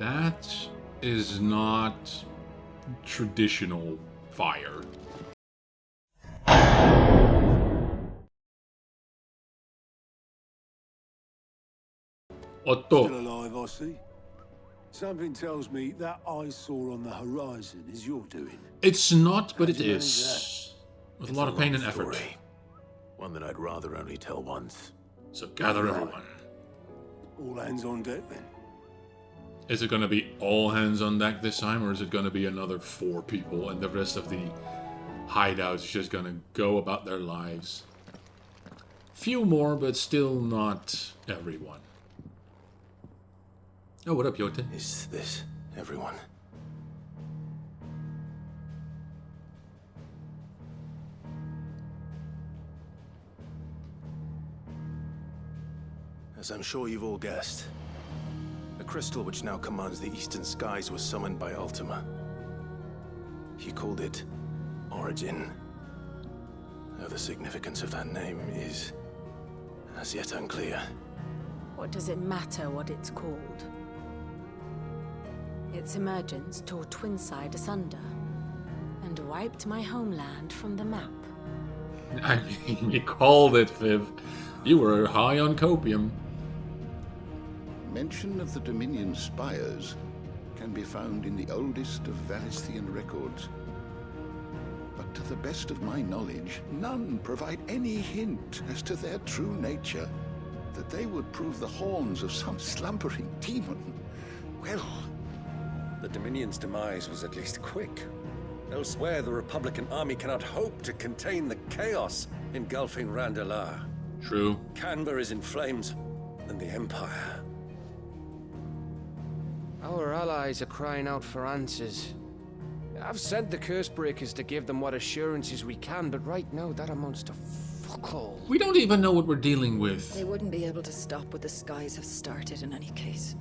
That is not traditional fire. Otto. Still alive, I see. Something tells me that eyesore on the horizon is your doing. It's not, but How'd it you manage is. With a It's lot of pain and long effort. story. One that I'd rather only tell once. So gather everyone. All hands on deck then. Is it going to be all hands on deck this time, or is it going to be another 4 people and the rest of the hideouts just going to go about their lives? Few more, but still not everyone. Oh, what up, Yote? Is this everyone? As I'm sure you've all guessed, the crystal which now commands the eastern skies was summoned by Ultima. He called it Origin. Though the significance of that name is as yet unclear. What does it matter what it's called? Its emergence tore Twinside asunder and wiped my homeland from the map. I mean, you called it, Viv. You were high on copium. Mention of the Dominion spires can be found in the oldest of Valisthian records. But to the best of my knowledge, none provide any hint as to their true nature. That they would prove the horns of some slumbering demon. Well, The Dominion's demise was at least quick. Elsewhere, the Republican army cannot hope to contain the chaos engulfing Randalar. True. Canberra is in flames, and the Empire. Our allies are crying out for answers. I've sent the Cursebreakers to give them what assurances we can, but right now that amounts to fuck all. We don't even know what we're dealing with. They wouldn't be able to stop what the skies have started in any case.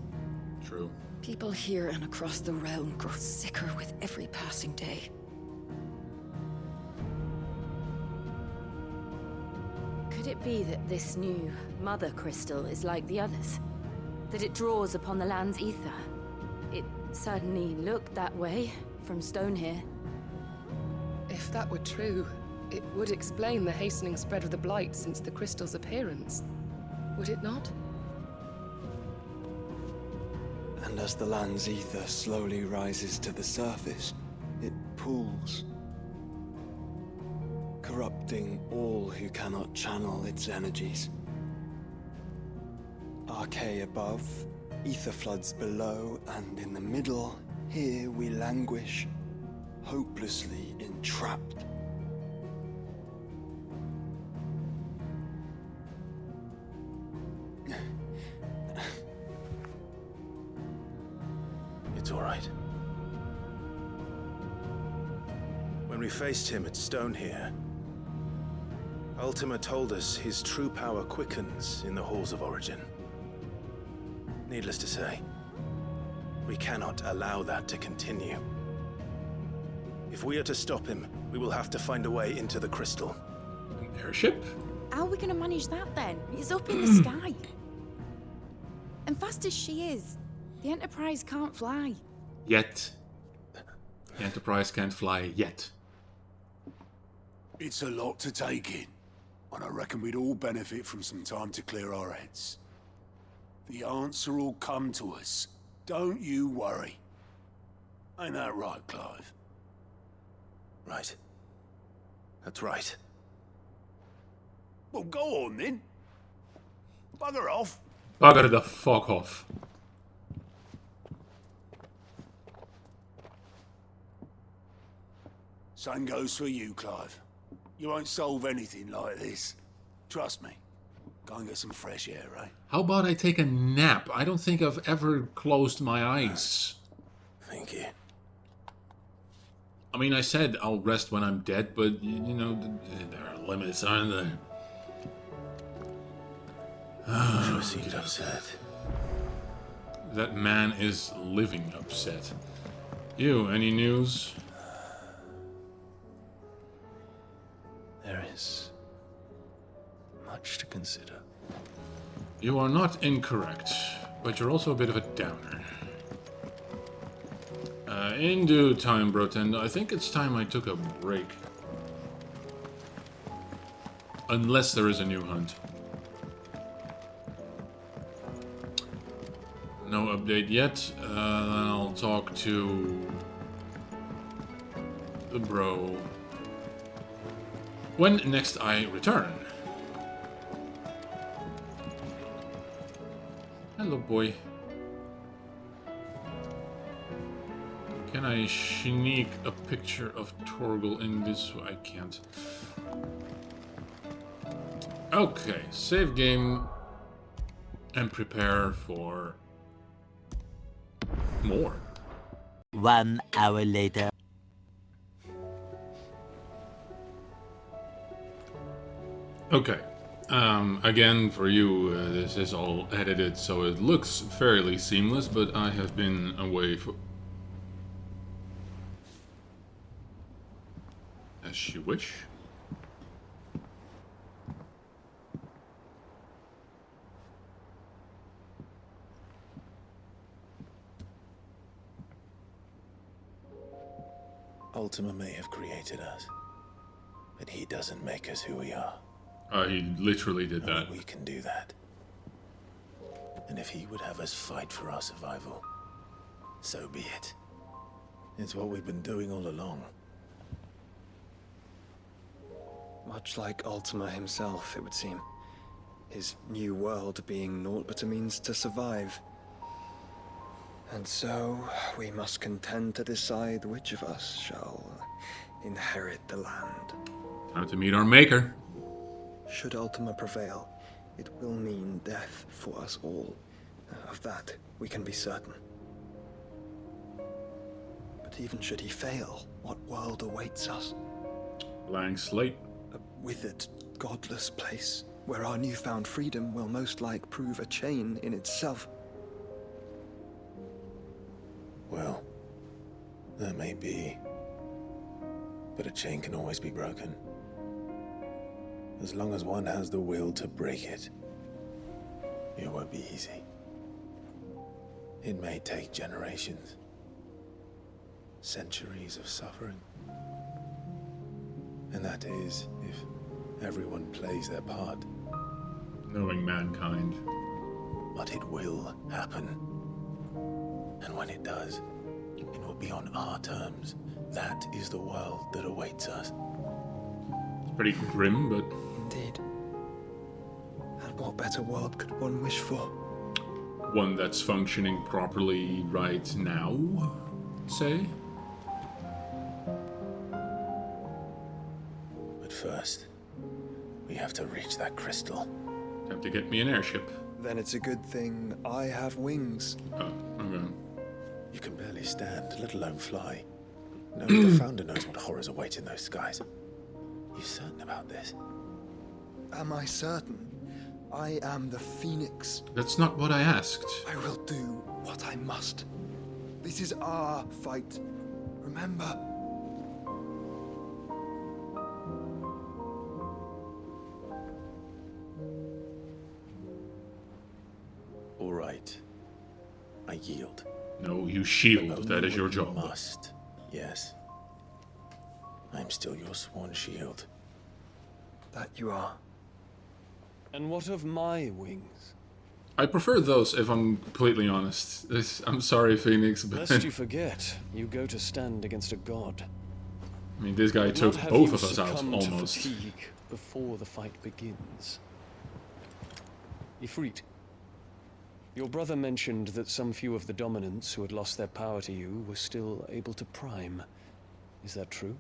True. People here and across the realm grow sicker with every passing day. Could it be that this new Mother Crystal is like the others? That it draws upon the land's ether? It certainly looked that way from stone here. If that were true, it would explain the hastening spread of the Blight since the crystal's appearance. Would it not? And as the land's ether slowly rises to the surface, it pools, corrupting all who cannot channel its energies. Archay above, ether floods below, and in the middle, here we languish, hopelessly entrapped. It's all right. When we faced him at Stone here, Ultima told us his true power quickens in the halls of Origin. Needless to say, we cannot allow that to continue. If we are to stop him, we will have to find a way into the crystal. An airship? How are we gonna manage that then? It's up in the sky. And fast as she is, the Enterprise can't fly. Yet. The Enterprise can't fly yet. It's a lot to take in, and I reckon we'd all benefit from some time to clear our heads. The answer will come to us. Don't you worry. Ain't that right, Clive? Right. That's right. Well, go on then. Bugger off. Bugger the fuck off. Same goes for you, Clive. You won't solve anything like this. Trust me. Go and get some fresh air, eh? How about I take a nap? I don't think I've ever closed my eyes. Thank you. I mean, I said I'll rest when I'm dead, but, you know, there are limits, aren't there? I'm sure you get upset. That man is living upset. You, any news? There is much to consider. You are not incorrect, but you're also a bit of a downer. In due time, Brotend. I think it's time I took a break. Unless there is a new hunt. No update yet. Then I'll talk to the bro when next I return. Hello, boy. Can I sneak a picture of Torgal in this? I can't. Okay, save game and prepare for more. 1 hour later. Okay. Again, for you, this is all edited, so it looks fairly seamless, but I have been away for... As you wish. Ultima may have created us, but he doesn't make us who we are. He literally did Only that. we can do that. And if he would have us fight for our survival, so be it. It's what we've been doing all along. Much like Ultima himself, it would seem. His new world being naught but a means to survive. And so, we must contend to decide which of us shall inherit the land. Time to meet our maker. Should Ultima prevail, it will mean death for us all. Of that, we can be certain. But even should he fail, what world awaits us? Blank slate. A withered, godless place, where our newfound freedom will most like prove a chain in itself. Well, that may be. But a chain can always be broken. As long as one has the will to break it, it won't be easy. It may take generations, centuries of suffering. And that is if everyone plays their part. Knowing mankind. But it will happen. And when it does, it will be on our terms. That is the world that awaits us. It's pretty grim, but... Indeed. And what better world could one wish for? One that's functioning properly right now, say? But first, we have to reach that crystal. Time to get me an airship. Then it's a good thing I have wings. Oh, okay. You can barely stand, let alone fly. No, the Founder knows what horrors await in those skies. You certain about this? Am I certain? I am the Phoenix. That's not what I asked. I will do what I must. This is our fight. Remember? All right. I yield. No, you shield. That is your You job. must, yes. I'm still your sworn shield. That you are. And what of my wings? I prefer those, if I'm completely honest. I'm sorry, Phoenix, but... Lest you forget, you go to stand against a god. I mean, this guy Would took not have both you of us out, succumb to almost. fatigue before the fight begins. Ifrit, your brother mentioned that some few of the dominants who had lost their power to you were still able to prime. Is that true?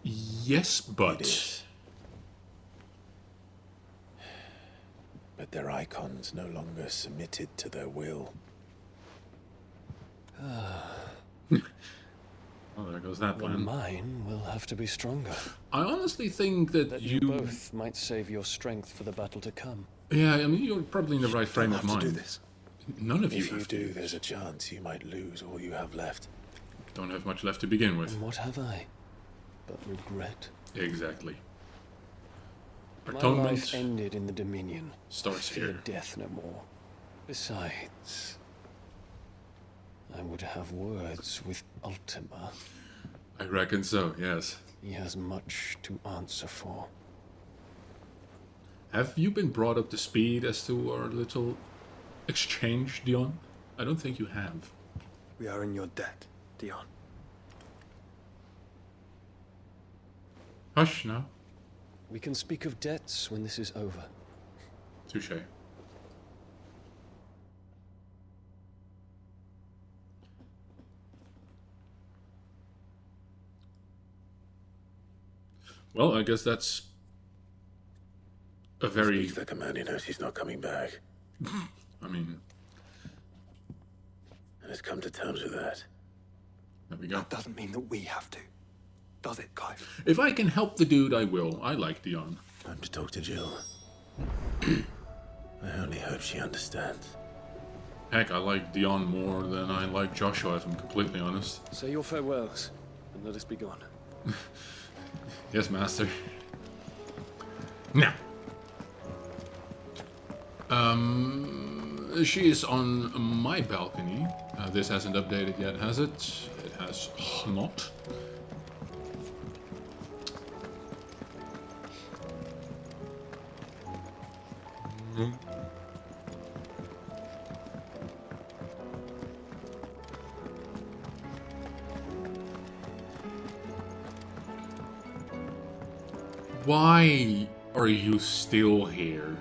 Yes, but... It is. But their icons no longer submitted to their will. Oh, there goes that Then plan. mine will have to be stronger. I honestly think that, That you both might save your strength for the battle to come. Yeah, I mean, you're probably in the right frame of Have to do mind. this. None of you If you have to do, there's a chance you might lose all you have left. Don't have much left to begin with. And what have I but regret? Exactly. My Atonement life ended in the Dominion. starts I fear here. death no more. Besides, I would have words with Ultima. I reckon so, yes. He has much to answer for. Have you been brought up to speed as to our little exchange, Dion? I don't think you have. We are in your debt, Dion. Hush now. We can speak of debts when this is over. Touché. Well, I guess that's a very... Speaks like a man who knows he's not coming back. I mean... And has come to terms with that. There we go. That doesn't mean that we have to. Does it, Clive? If I can help the dude, I will. I like Dion. Time to talk to Jill. I only hope she understands. Heck, I like Dion more than I like Joshua, if I'm completely honest. Say your farewells, and let us be gone. Yes, master. Now. She is on my balcony. This hasn't updated yet, has it? It has not. Why are you still here?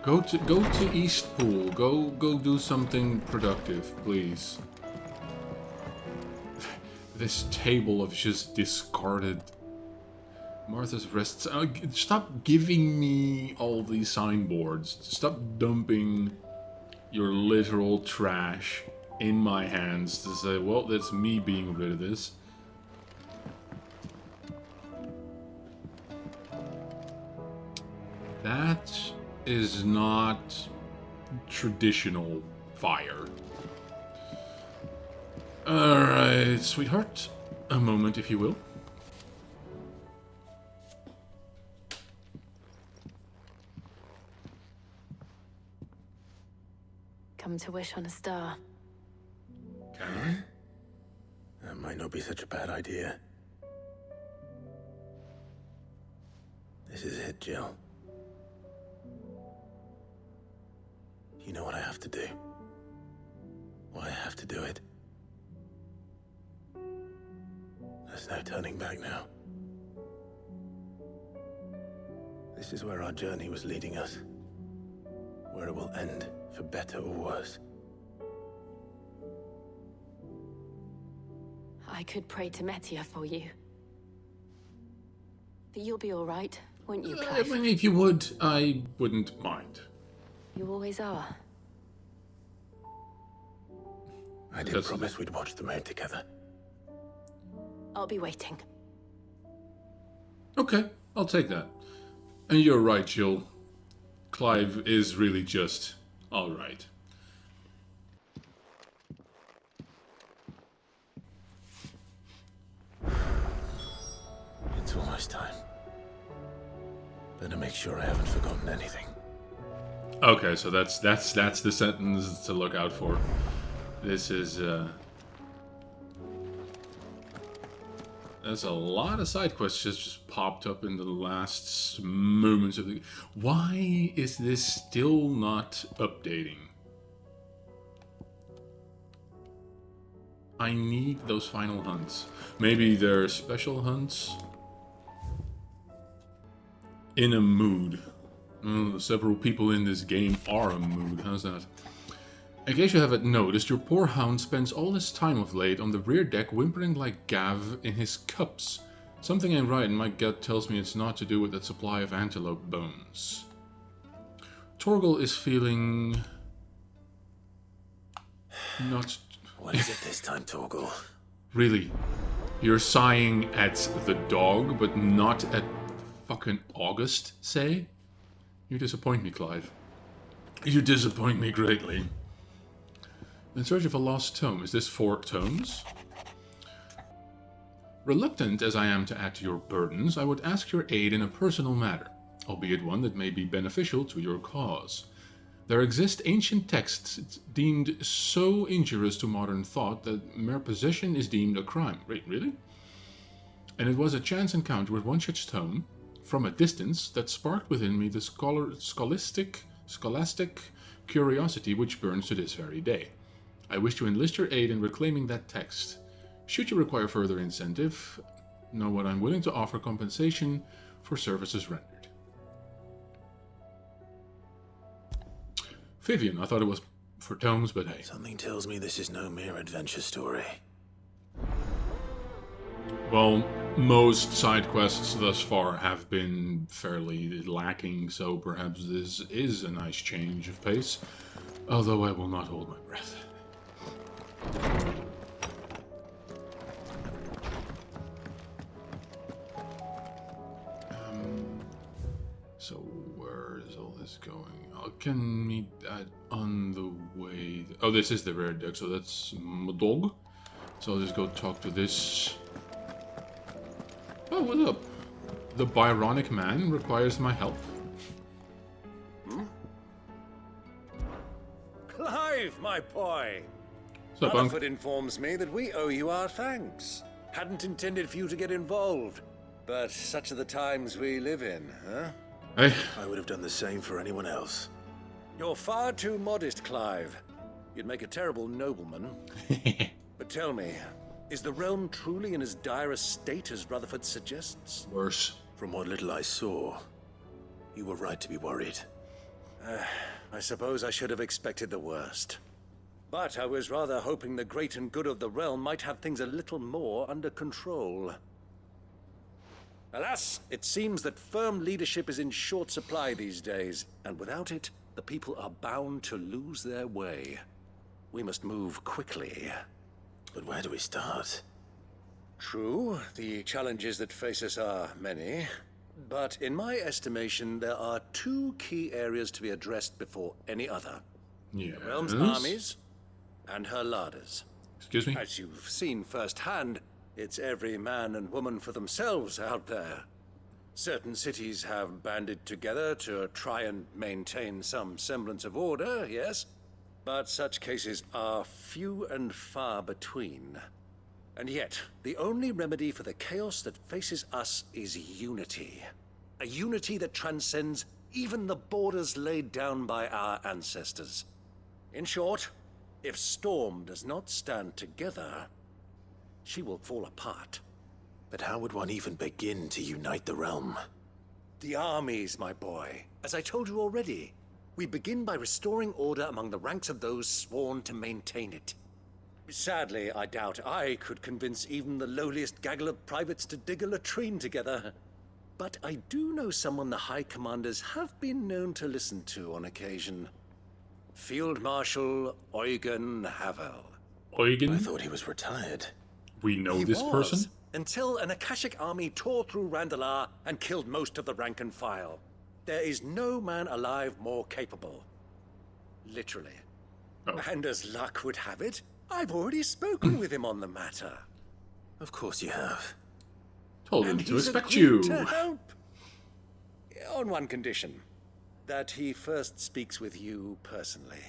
Go to East Pool. Go do something productive, please. This table of just discarded Martha's Rests. Stop giving me all these signboards. Stop dumping your literal trash in my hands to say, well, that's me being rid of this. That is not traditional fire. Alright, sweetheart. A moment, if you will. Come to wish on a star. Can I? That might not be such a bad idea. This is it, Jill. You know what I have to do. Why I have to do it. There's no turning back now. This is where our journey was leading us. Where it will end, for better or worse. I could pray to Metia for you. But you'll be all right, won't you, Clive? I mean, if you would, I wouldn't mind. You always are. I did promise we'd watch the moon together. I'll be waiting. Okay, I'll take that. And you're right, Jill. Clive is really just alright. It's almost time. Better make sure I haven't forgotten anything. Okay, so that's the sentence to look out for. This is there's a lot of side quests just popped up in the last moments of the... Why is this still not updating? I need those final hunts. Maybe they're special hunts? In a mood. Several people in this game are a mood. How's that? In case you haven't noticed, your poor hound spends all his time of late on the rear deck whimpering like Gav in his cups. Something ain't right and my gut tells me it's not to do with that supply of antelope bones. Torgal is feeling... not... What is it this time, Torgal? Really? You're sighing at the dog, but not at fucking August, say? You disappoint me, Clive. You disappoint me greatly. In search of a lost tome. Is this 4 tomes? Reluctant as I am to add to your burdens, I would ask your aid in a personal matter, albeit one that may be beneficial to your cause. There exist ancient texts deemed so injurious to modern thought that mere possession is deemed a crime. Wait, really? And it was a chance encounter with one such tome, from a distance, that sparked within me the scholastic curiosity which burns to this very day. I wish to enlist your aid in reclaiming that text. Should you require further incentive, know what I'm willing to offer compensation for services rendered. Vivian, I thought it was for tomes, but hey. Something tells me this is no mere adventure story. Well, most side quests thus far have been fairly lacking, so perhaps this is a nice change of pace, although I will not hold my breath. So where is all this going? I can meet that on the way. Oh, this is the rare deck, so that's Madog. So I'll just go talk to this. Oh, what's up? The Byronic man requires my help. Clive, my boy! What's up, Unc? Rutherford informs me that we owe you our thanks. Hadn't intended for you to get involved, but such are the times we live in, huh? Hey. I would have done the same for anyone else. You're far too modest, Clive. You'd make a terrible nobleman. But tell me, is the realm truly in as dire a state as Rutherford suggests? Worse. From what little I saw, you were right to be worried. I suppose I should have expected the worst. But I was rather hoping the great and good of the realm might have things a little more under control. Alas, it seems that firm leadership is in short supply these days, and without it, the people are bound to lose their way. We must move quickly. But where do we start? True, the challenges that face us are many. But in my estimation, there are two key areas to be addressed before any other. Yes. The realm's armies and her larders. Excuse me? As you've seen firsthand, it's every man and woman for themselves out there. Certain cities have banded together to try and maintain some semblance of order, yes? But such cases are few and far between. And yet, the only remedy for the chaos that faces us is unity. A unity that transcends even the borders laid down by our ancestors. In short, if Storm does not stand together, she will fall apart. But how would one even begin to unite the realm? The armies, my boy. As I told you already, we begin by restoring order among the ranks of those sworn to maintain it. Sadly, I doubt I could convince even the lowliest gaggle of privates to dig a latrine together. But I do know someone the High Commanders have been known to listen to on occasion. Field Marshal Eugen Havel. Eugen? I thought he was retired. We know this person? Until an Akashic army tore through Randalar and killed most of the rank and file. There is no man alive more capable. Literally. Oh. And as luck would have it, I've already spoken with him on the matter. Of course you have. Told him And to he's expect agreed you. to help. On one condition. That he first speaks with you personally.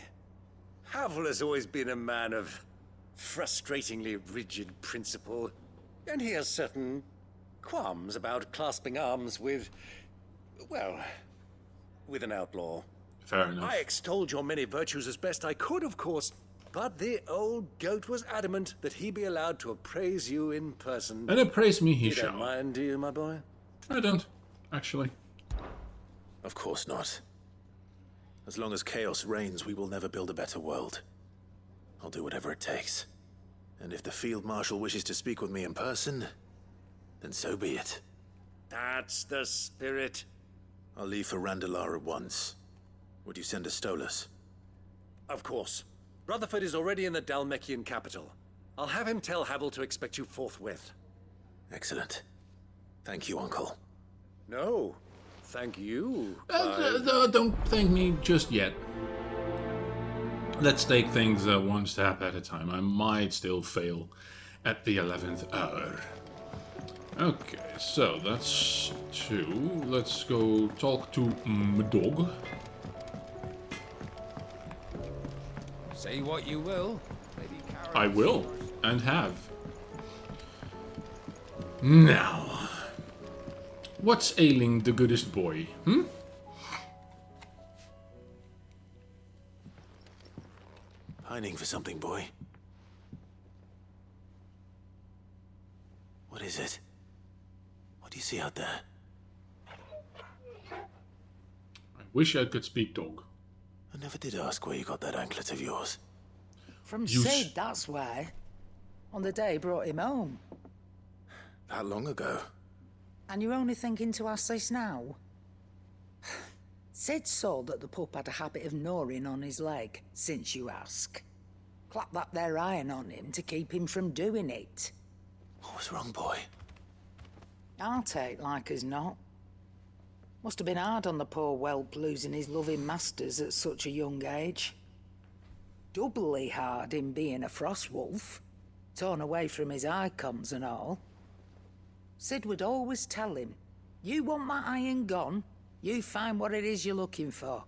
Havel has always been a man of frustratingly rigid principle, and he has certain qualms about clasping arms with, well, with an outlaw. Fair enough. I extolled your many virtues as best I could, of course, but the old goat was adamant that he be allowed to appraise you in person. And appraise me he You shall. don't mind, do you, my boy? I don't, actually. Of course not. As long as chaos reigns, we will never build a better world. I'll do whatever it takes. And if the Field Marshal wishes to speak with me in person, then so be it. That's the spirit. I'll leave for Randalar at once. Would you send a Stolas? Of course. Rutherford is already in the Dalmekian capital. I'll have him tell Havel to expect you forthwith. Excellent. Thank you, Uncle. No, thank you. Don't thank me just yet. Let's take things one step at a time. I might still fail at the 11th hour. Okay, so that's 2. Let's go talk to Madog. Say what you will. Lady Karen. I will, and have. Now, what's ailing the goodest boy, Pining for something, boy. What is it? What do you see out there? I wish I could speak dog. I never did ask where you got that anklet of yours. From Sid, that's why. On the day he brought him home. That long ago? And you're only thinking to ask this now? Sid saw that the pup had a habit of gnawing on his leg, since you ask. Clap that there iron on him to keep him from doing it. What was wrong, boy? I'll take like as not. Must have been hard on the poor whelp losing his loving masters at such a young age. Doubly hard in being a frost wolf, torn away from his icons and all. Sid would always tell him, you want that iron gone, you find what it is you're looking for.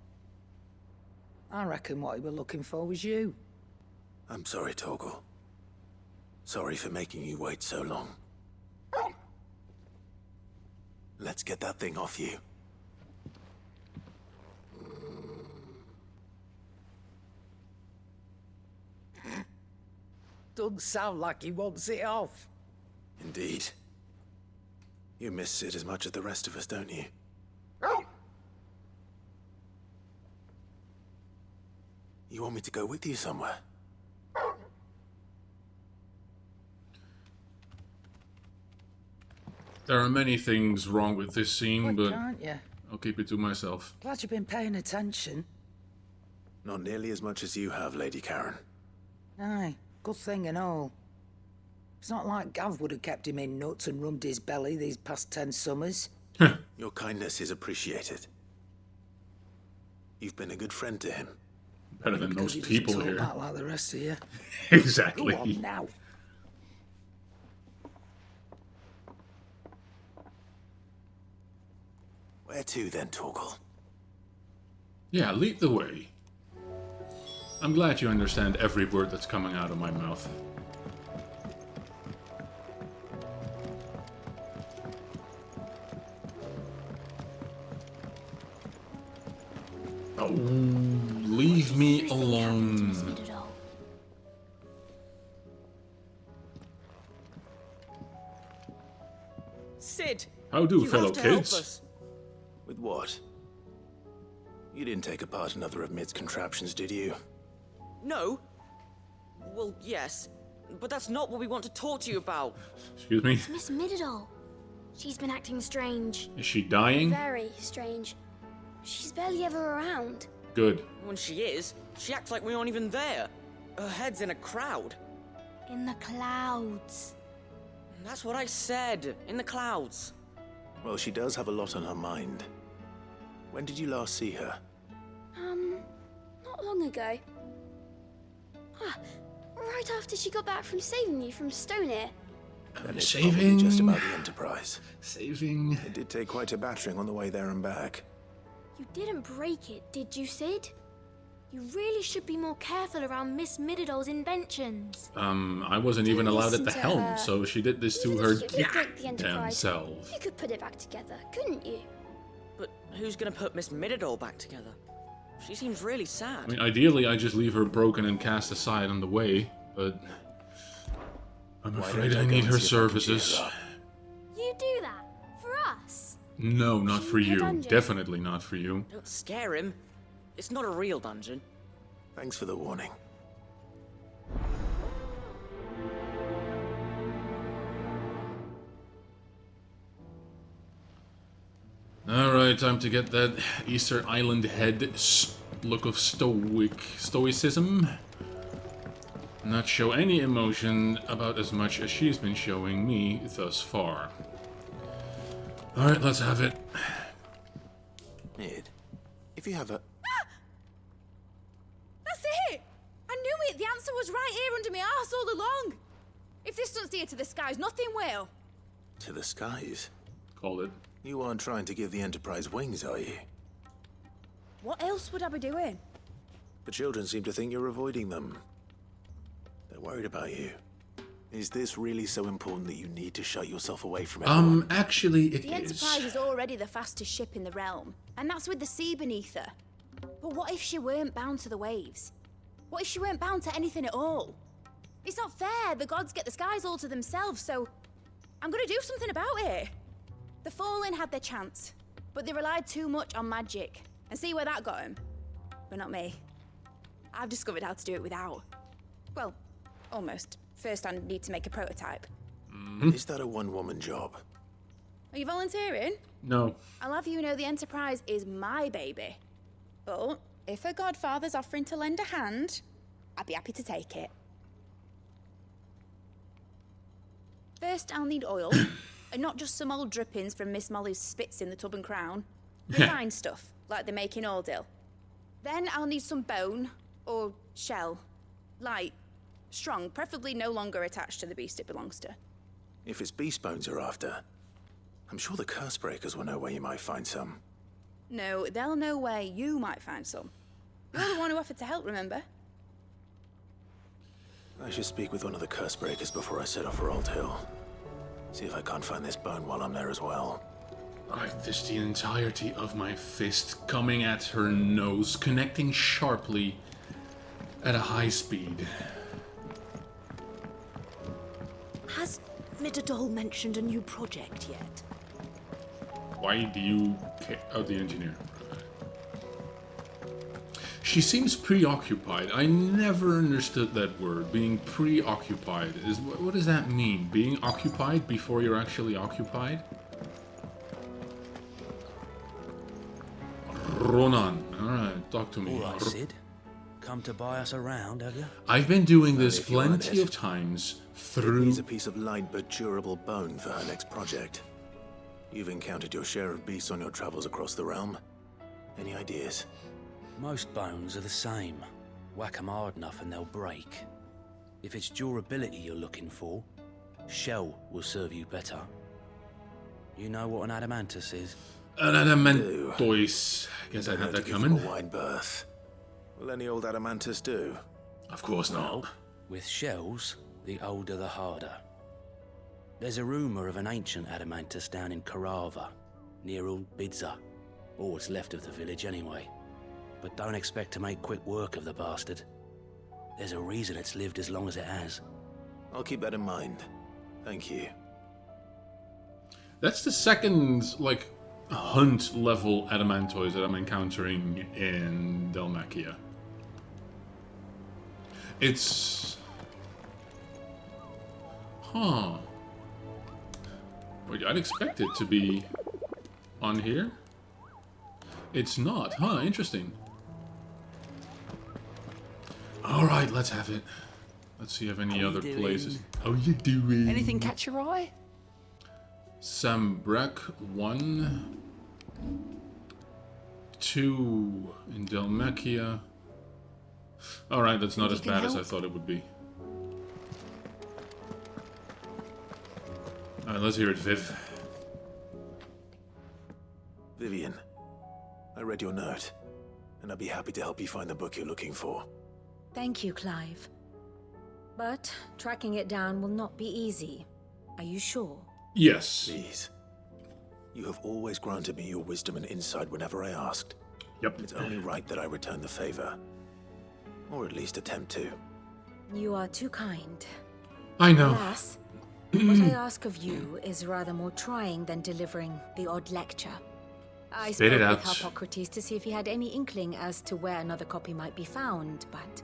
I reckon what he was looking for was you. I'm sorry, Torgal. Sorry for making you wait so long. Let's get that thing off you. Doesn't sound like he wants it off. Indeed. You miss Sid as much as the rest of us, don't you? You want me to go with you somewhere? There are many things wrong with this scene, but Can't you? I'll keep it to myself. Glad you've been paying attention. Not nearly as much as you have, Lady Karen. Aye, good thing and all. It's not like Gav would have kept him in nuts and rubbed his belly these past 10 summers. Your kindness is appreciated. You've been a good friend to him. Better than Because most he doesn't people talk here. back like the rest of you. Exactly. Go on now. Where to then, Torgal? Yeah, lead the way. I'm glad you understand every word that's coming out of my mouth. Oh, leave me alone. Sid! How do, you fellow have to help kids? us. With what? You didn't take apart another of Mid's contraptions, did you? No. Well, yes. But that's not what we want to talk to you about. Excuse me? It's Miss Mididol. She's been acting strange. Is she dying? Very strange. She's barely ever around. Good. When she is, she acts like we aren't even there. Her head's in a crowd. In the clouds. That's what I said. In the clouds. Well, she does have a lot on her mind. When did you last see her? Not long ago. Right after she got back from saving you from Stoneir. And it's Saving. probably just about the Enterprise. Saving. It did take quite a battering on the way there and back. You didn't break it, did you, Sid? You really should be more careful around Miss Mididol's inventions. I wasn't even Don't allowed at listen the to helm, her. so she did this to Even her if you could break the damn Enterprise, self. You could put it back together, couldn't you? But who's gonna put Miss Mididol back together? She seems really sad. I mean, ideally, I just leave her broken and cast aside on the way, but I'm Why afraid don't I I go need and her see if I can cheer services. her up? You do that? For us? No, not for In the you. dungeon. Definitely not for you. Don't scare him. It's not a real dungeon. Thanks for the warning. Alright, time to get that Easter Island head look of stoicism. Not show any emotion about as much as she's been showing me thus far. Alright, let's have it. Mid, if you have a... That's it! I knew it! The answer was right here under my arse all along! If this doesn't steer to the skies, nothing will! To the skies? Called it. You aren't trying to give the Enterprise wings, are you? What else would I be doing? The children seem to think you're avoiding them. They're worried about you. Is this really so important that you need to shut yourself away from everyone? Actually, it The Enterprise is already the fastest ship in the realm, and that's with the sea beneath her. But what if she weren't bound to the waves? What if she weren't bound to anything at all? It's not fair. The gods get the skies all to themselves, so I'm gonna do something about it. The Fallen had their chance, but they relied too much on magic. And see where that got them? But not me. I've discovered how to do it without. Well, almost. First, I need to make a prototype. Is that a one-woman job? Are you volunteering? No. I'll have you know the Enterprise is my baby. But if her godfather's offering to lend a hand, I'd be happy to take it. First, I'll need oil, and not just some old drippings from Miss Molly's spits in the tub and crown. Refined stuff, like they make in Ordil. Then I'll need some bone, or shell. Light, strong, preferably no longer attached to the beast it belongs to. If it's beast bones you're after, I'm sure the curse breakers will know where you might find some. No, they'll know where you might find some. You're the one who offered to help, remember? I should speak with one of the curse breakers before I set off for Old Hill. See if I can't find this bone while I'm there as well. There's the entirety of my fist coming at her nose, connecting sharply at a high speed. Has Midadol mentioned a new project yet? Why do you care? Oh, the engineer. She seems preoccupied. I never understood that word, being preoccupied. What does that mean? Being occupied before you're actually occupied? Ronan. Alright, talk to me. All right, Sid. Come to buy us around, have you? I've been doing this plenty of times through... Needs a piece of light but durable bone for her next project. You've encountered your share of beasts on your travels across the realm. Any ideas? Most bones are the same. Whack 'em hard enough and they'll break. If it's durability you're looking for, shell will serve you better. You know what an adamantus is? An adamantois. Guess I had that coming. A wide berth. Will any old adamantus do? Of course not. Well, with shells, the older the harder. There's a rumour of an ancient adamantus down in Karava, near Old Bidza, or what's left of the village anyway. But don't expect to make quick work of the bastard. There's a reason it's lived as long as it has. I'll keep that in mind. Thank you. That's the second, like, hunt level adamantoids that I'm encountering in Dalmacia. It's... Huh. Wait, I'd expect it to be on here. It's not. Huh, interesting. Alright, let's have it. Let's see if any other places... How you doing? Anything catch your eye? Sambrek 1, 2 in Dalmacia. Alright, that's not as bad as I thought it would be. Alright, let's hear it, Viv. Vivian, I read your note, and I'd be happy to help you find the book you're looking for. Thank you, Clive. But tracking it down will not be easy. Are you sure? Yes. Please. You have always granted me your wisdom and insight whenever I asked. Yep. It's only right that I return the favor. Or at least attempt to. You are too kind. I know. Alas, what I ask of you is rather more trying than delivering the odd lecture. I Spit spoke it with out. Harpocrates to see if he had any inkling as to where another copy might be found, but...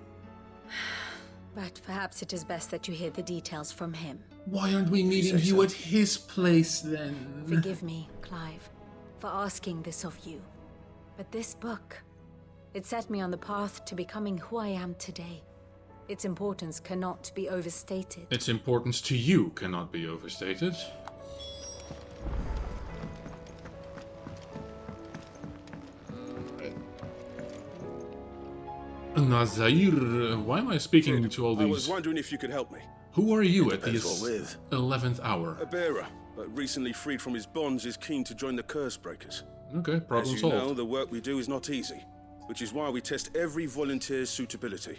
But perhaps it is best that you hear the details from him. Why aren't we meeting you at his place then? Forgive me, Clive, for asking this of you. But this book, it set me on the path to becoming who I am today. Its importance cannot be overstated. Its importance to you cannot be overstated. Nazair, why am I speaking to all these? I was wondering if you could help me. Who are you at Depends this what with. 11th hour? A bearer, but recently freed from his bonds, is keen to join the Curse Breakers. Okay, problem As you solved. know, the work we do is not easy. which is why we test every volunteer's suitability.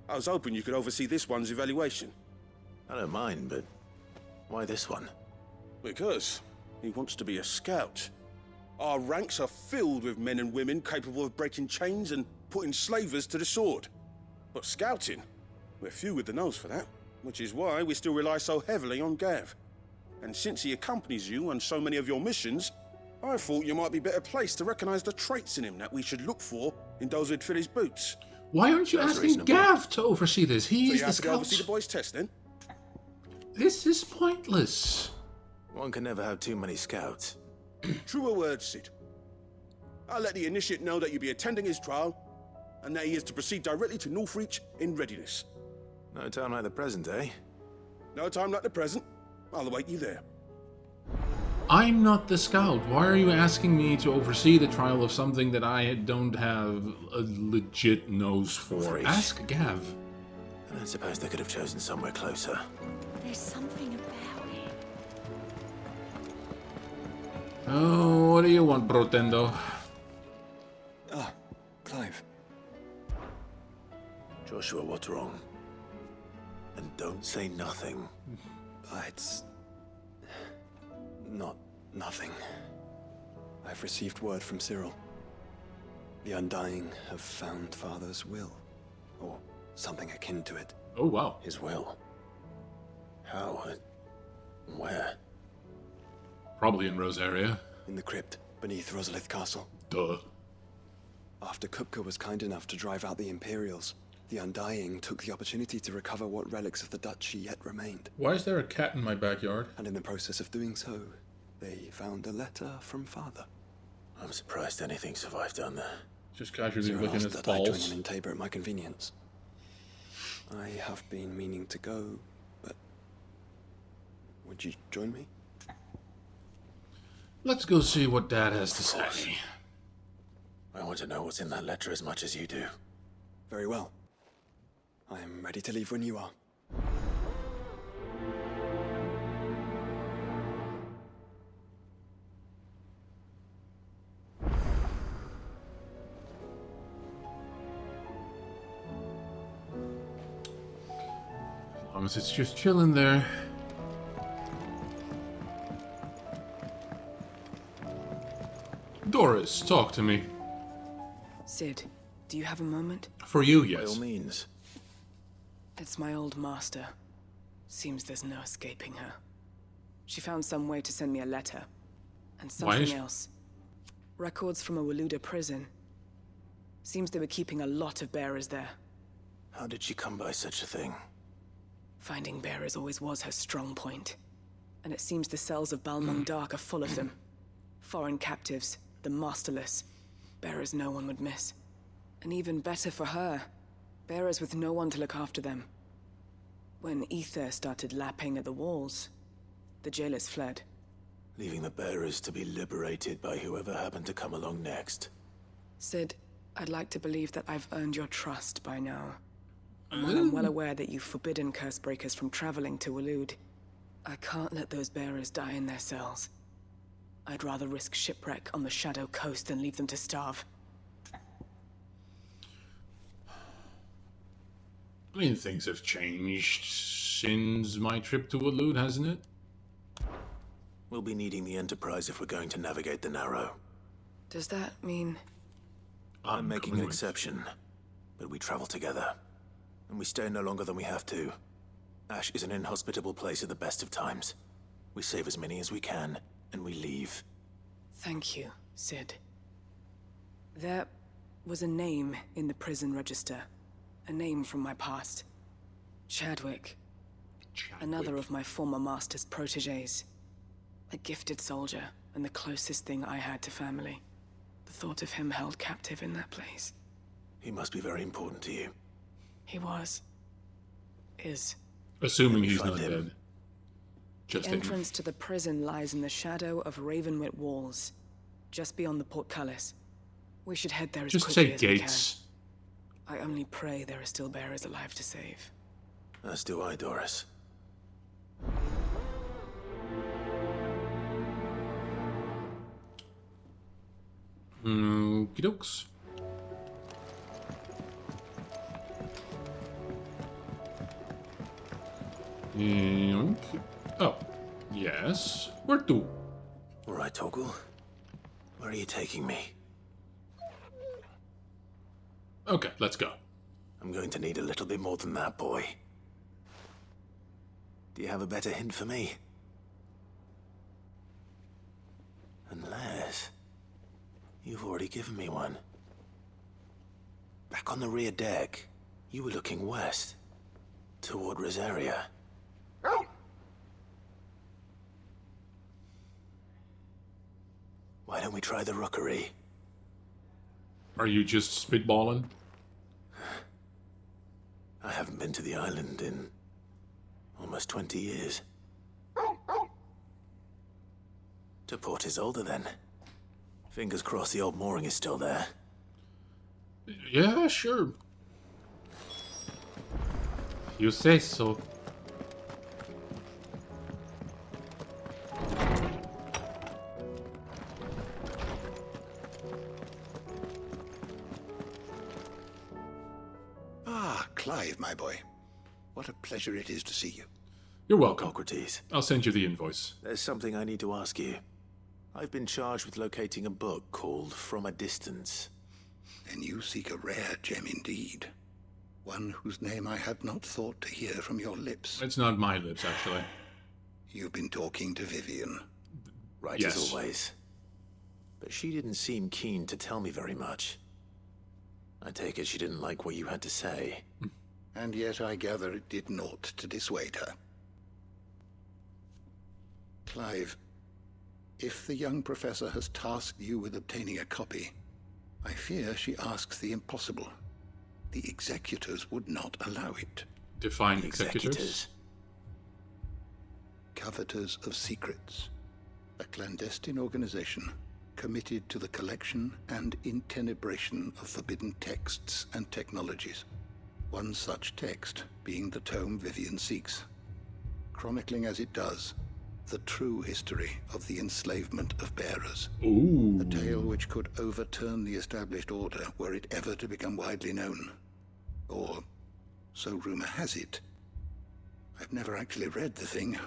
I was hoping you could oversee this one's evaluation. I don't mind, but why this one? Because he wants to be a scout. Our ranks are filled with men and women capable of breaking chains and putting slavers to the sword. But scouting, we're few with the nose for that, which is why we still rely so heavily on Gav. And since he accompanies you on so many of your missions, I thought you might be better placed to recognize the traits in him that we should look for in those who'd fill his boots. Why aren't you That's asking reasonable. Gav to oversee this? So He's you the have to go scout. oversee the boys' test, then? This is pointless. One can never have too many scouts. Truer words, Sid. I'll let the initiate know that you'll be attending his trial, and that he is to proceed directly to Northreach in readiness. No time like the present, eh? No time like the present. I'll await you there. I'm not the scout. Why are you asking me to oversee the trial of something that I don't have a legit nose for? Northreach. Ask Gav. I don't suppose they could have chosen somewhere closer. There's something about it. Oh, what do you want, Protendo? Ah, Clive. Joshua, what's wrong? And don't say nothing. It's not nothing. I've received word from Cyril. The Undying have found Father's will, or something akin to it. Oh, wow. His will? How and where? Probably in Rosaria. In the crypt beneath Rosalith Castle. Duh. After Kupka was kind enough to drive out the Imperials, the Undying took the opportunity to recover what relics of the Duchy yet remained. Why is there a cat in my backyard? And in the process of doing so, they found a letter from Father. I'm surprised anything survived down there. Just casually Cyril looking asked at that I join balls. him in Tabor at my convenience. I have been meaning to go, but would you join me? Let's go see what Dad has to say. I want to know what's in that letter as much as you do. Very well. I am ready to leave when you are. As long as it's just chilling there. Doris, talk to me. Sid, do you have a moment? For you, By yes. all means. It's my old master. Seems there's no escaping her. She found some way to send me a letter. And Why is something else. Records from a Waluda prison. Seems they were keeping a lot of bearers there. How did she come by such a thing? Finding bearers always was her strong point. And it seems the cells of Balmung Dark are full of them. Foreign captives, the masterless. Bearers no one would miss. And even better for her, bearers with no one to look after them. When ether started lapping at the walls, the jailers fled. Leaving the bearers to be liberated by whoever happened to come along next. Sid, I'd like to believe that I've earned your trust by now. And while I'm well aware that you've forbidden Cursebreakers from traveling to Waloed, I can't let those bearers die in their cells. I'd rather risk shipwreck on the Shadow Coast than leave them to starve. I mean, things have changed since my trip to Waloed, hasn't it? We'll be needing the Enterprise if we're going to navigate the Narrow. Does that mean... I'm making an exception, but we travel together. And we stay no longer than we have to. Ash is an inhospitable place at the best of times. We save as many as we can, and we leave. Thank you, Sid. There was a name in the prison register. A name from my past. Chadwick. Another of my former master's protégés. A gifted soldier, and the closest thing I had to family. The thought of him held captive in that place. He must be very important to you. He was. Is. Assuming he's find not him. dead. Just The entrance to the prison lies in the shadow of Ravenwit Walls, just beyond the portcullis. We should head there as Just quickly say as gates. we can. I only pray there are still bearers alive to save. As do I, Doris. Okey dokes. Oh, yes. Where to? All right, Torgal. Where are you taking me? Okay, let's go. I'm going to need a little bit more than that, boy. Do you have a better hint for me? Unless... you've already given me one. Back on the rear deck, you were looking west. Toward Rosaria. Why don't we try the rookery? Are you just spitballing? I haven't been to the island in almost 20 years. To Port Isolde, then. Fingers crossed the old mooring is still there. Yeah, sure. You say so. Ah, Clive, my boy. What a pleasure it is to see you. You're welcome. Socrates. I'll send you the invoice. There's something I need to ask you. I've been charged with locating a book called From a Distance. Then you seek a rare gem indeed. One whose name I had not thought to hear from your lips. It's not my lips, actually. You've been talking to Vivian. Right, Yes. as always. But she didn't seem keen to tell me very much. I take it she didn't like what you had to say. And yet I gather it did naught to dissuade her. Clive, if the young professor has tasked you with obtaining a copy, I fear she asks the impossible. The executors would not allow it. Define executors. Coveters of secrets. A clandestine organization committed to the collection and intenebration of forbidden texts and technologies. One such text being the tome Vivian seeks, chronicling as it does the true history of the enslavement of bearers. Ooh. A tale which could overturn the established order were it ever to become widely known. Or, so rumor has it. I've never actually read the thing,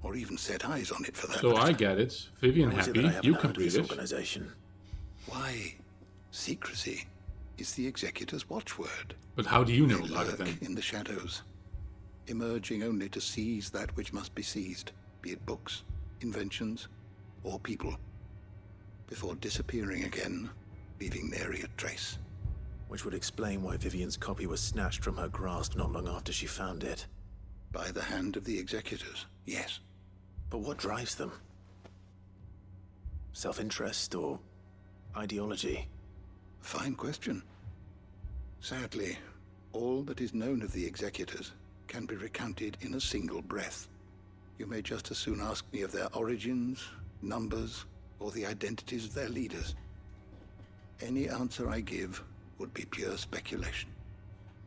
or even set eyes on it for that So matter. I get it. Vivian How is it happy. that I haven't You heard can of read this it. organization? Why, secrecy is the Executor's watchword. But how do you know They about it lurk then? in the shadows, emerging only to seize that which must be seized, be it books, inventions, or people, before disappearing again, leaving nary a trace. Which would explain why Vivian's copy was snatched from her grasp not long after she found it. By the hand of the Executors, yes. But what drives them? Self-interest or ideology? Fine question. Sadly, all that is known of the Executors can be recounted in a single breath. You may just as soon ask me of their origins, numbers, or the identities of their leaders. Any answer I give would be pure speculation.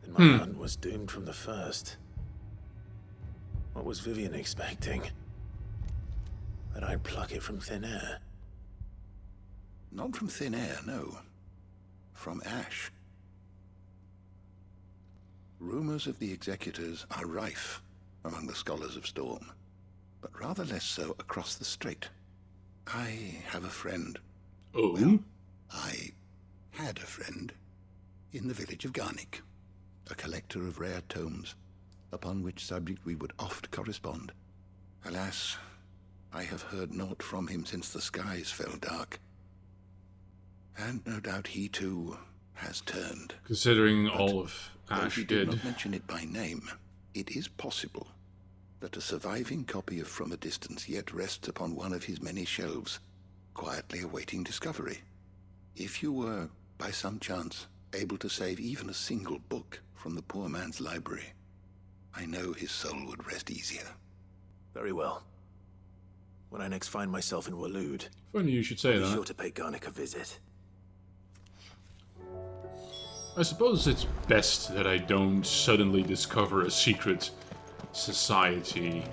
Then my hunt was doomed from the first. What was Vivian expecting? That I'd pluck it from thin air? Not from thin air, no. From ash. Rumors of the Executors are rife among the scholars of Storm, but rather less so across the strait. I have a friend. Oh? Well, I had a friend in the village of Garnick, a collector of rare tomes, upon which subject we would oft correspond. Alas, I have heard naught from him since the skies fell dark. And no doubt he too has turned. Considering But all of though Ash he did did. not mention it by name, it is possible that a surviving copy of From a Distance yet rests upon one of his many shelves, quietly awaiting discovery. If you were, by some chance, able to save even a single book from the poor man's library, I know his soul would rest easier. Very well. When I next find myself in Waloed, Funny you should say I'll be that. sure to pay Garnick a visit. I suppose it's best that I don't suddenly discover a secret society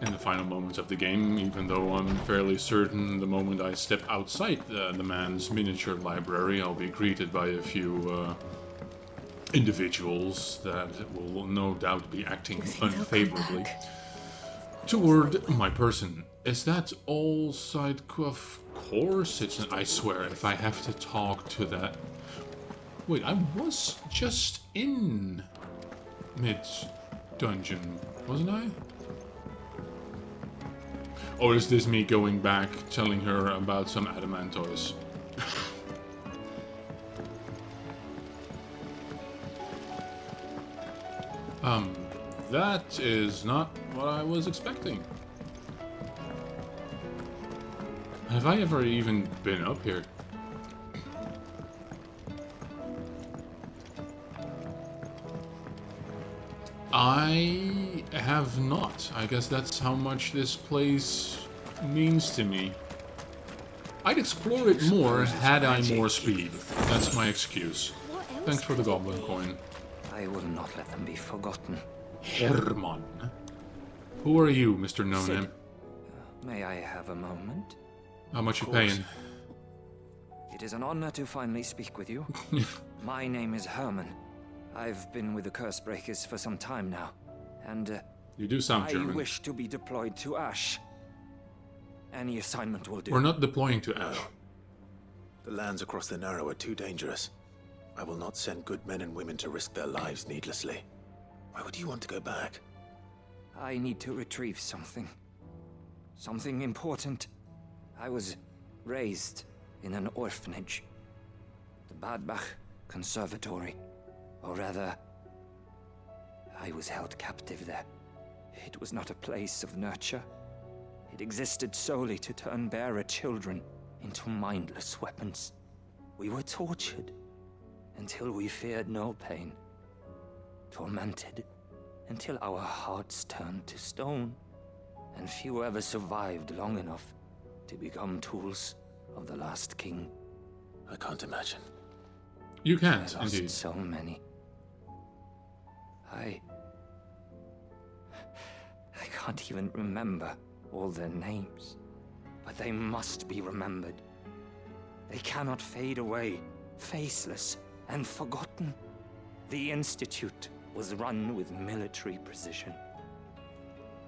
in the final moments of the game, even though I'm fairly certain the moment I step outside the man's miniature library, I'll be greeted by a few individuals that will no doubt be acting unfavorably toward my person. Is that all side? Of course it's I swear, if I have to talk to that... Wait, I was just in mid-dungeon, wasn't I? Or is this me going back, telling her about some adamantois? That is not what I was expecting. Have I ever even been up here? I have not. I guess that's how much this place means to me. I'd explore it more had I more speed. That's my excuse. Thanks for the goblin coin. I will not let them be forgotten. Herman. Who are you, Mr. No Name? May I have a moment? How much you paying? It is an honor to finally speak with you. My name is Herman. I've been with the Cursebreakers for some time now, and you do sound German. I wish to be deployed to Ash. Any assignment will do. We're not deploying to Ash. The lands across the Narrow are too dangerous. I will not send good men and women to risk their lives needlessly. Why would you want to go back? I need to retrieve something. Something important. I was raised in an orphanage. The Badbach Conservatory. Or rather, I was held captive there. It was not a place of nurture. It existed solely to turn bearer children into mindless weapons. We were tortured until we feared no pain. Tormented until our hearts turned to stone. And few ever survived long enough to become tools of the last king. I can't imagine. You can't, I lost indeed. So many. I can't even remember all their names, but they must be remembered. They cannot fade away, faceless and forgotten. The Institute was run with military precision.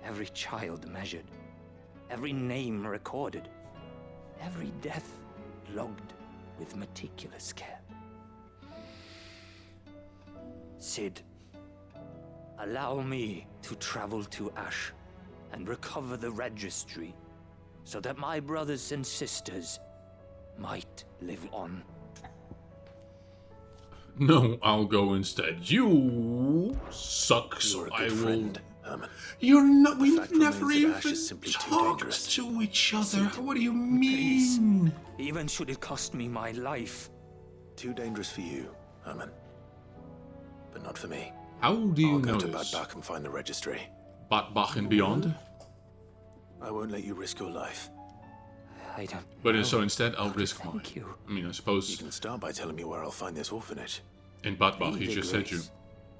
Every child measured, every name recorded, every death logged with meticulous care. Sid, allow me to travel to Ash and recover the registry so that my brothers and sisters might live on. No, I'll go instead. You suck, so I will... Friend, Herman. You're not... We've never remains that Ash even is simply too talked dangerous. to each other. Sid, What do you mean? Even should it cost me my life. Too dangerous for you, Herman. But not for me. How do you I'll know go to this? Badbach and find the registry. Badbach and beyond? I won't let you risk your life. I don't But know so instead, I'll risk mine. thank you. I mean, I suppose... You can start by telling me where I'll find this orphanage. In Badbach, he just said you. He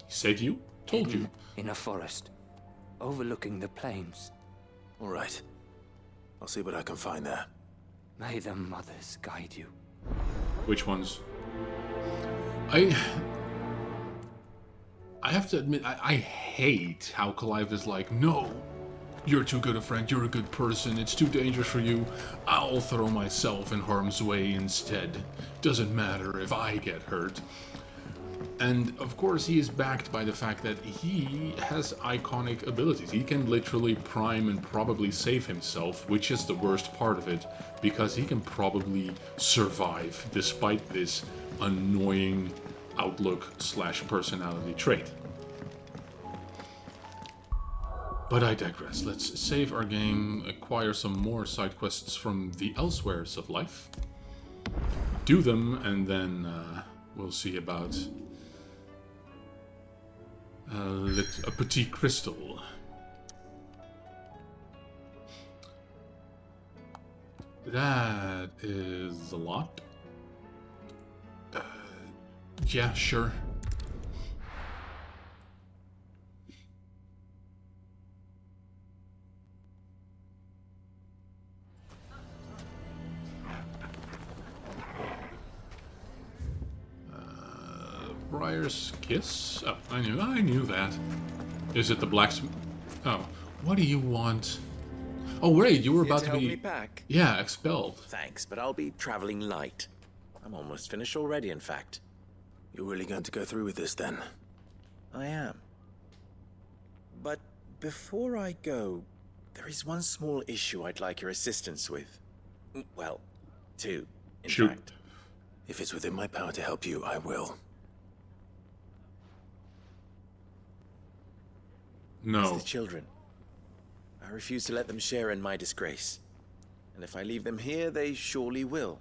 said you? Told you. In a forest, overlooking the plains. All right. I'll see what I can find there. May the mothers guide you. Which ones? I have to admit, I hate how Clive is like, no, you're too good a friend, you're a good person, it's too dangerous for you, I'll throw myself in harm's way instead. Doesn't matter if I get hurt. And of course he is backed by the fact that he has iconic abilities. He can literally prime and probably save himself, which is the worst part of it, because he can probably survive despite this annoying outlook / personality trait. But I digress. Let's save our game, acquire some more side quests from the elsewheres of life, do them, and then we'll see about a Petit Crystal. That is a lot. Yeah, sure. Briar's Kiss? Oh, I knew that. Is it the blacksmith? Oh, what do you want? Oh, wait, you were about to help be... me back? Yeah, expelled. Thanks, but I'll be traveling light. I'm almost finished already, in fact. You're really going to go through with this, then? I am. But before I go, there is one small issue I'd like your assistance with. Well, two, in fact. If it's within my power to help you, I will. No. It's the children. I refuse to let them share in my disgrace. And if I leave them here, they surely will.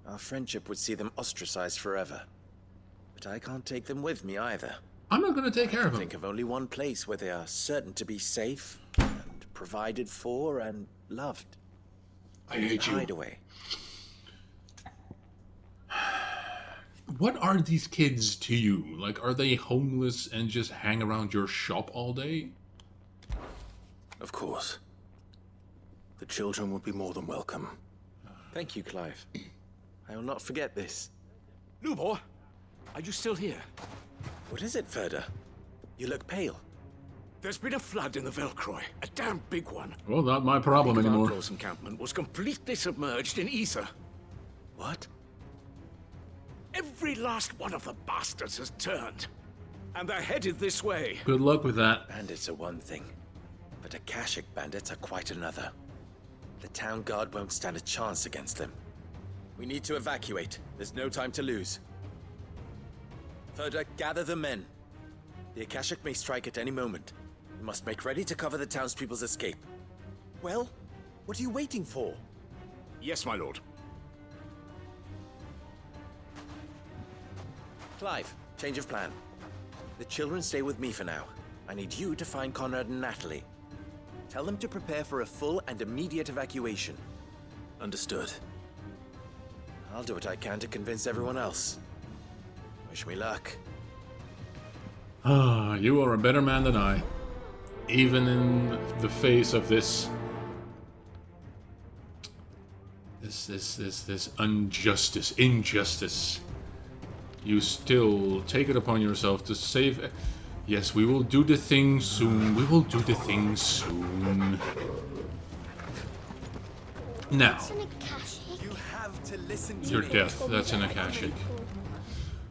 Our friendship would see them ostracized forever. But I can't take them with me either. I'm not going to take care of them. I think of only one place where they are certain to be safe and provided for and loved. I hate you. Hideaway. What are these kids to you? Like, are they homeless and just hang around your shop all day? Of course. The children would be more than welcome. Thank you, Clive. I will not forget this. Lubor, are you still here? What is it, Ferda? You look pale. There's been a flood in the Velcroy, a damn big one. Well, not my problem anymore. The encampment was completely submerged in ether. What? Every last one of the bastards has turned. And they're headed this way. Good luck with that. Bandits are one thing, but Akashic bandits are quite another. The town guard won't stand a chance against them. We need to evacuate. There's no time to lose. Ferda, gather the men. The Akashic may strike at any moment. We must make ready to cover the townspeople's escape. Well, what are you waiting for? Yes, my lord. Clive, change of plan. The children stay with me for now. I need you to find Conrad and Natalie. Tell them to prepare for a full and immediate evacuation. Understood. I'll do what I can to convince everyone else. Wish me luck. Ah, you are a better man than I. Even in the face of this injustice, you still take it upon yourself to save. Yes, we will do the thing soon. We will do the thing soon. Now, You have to listen to your me. death. That's an Akashic.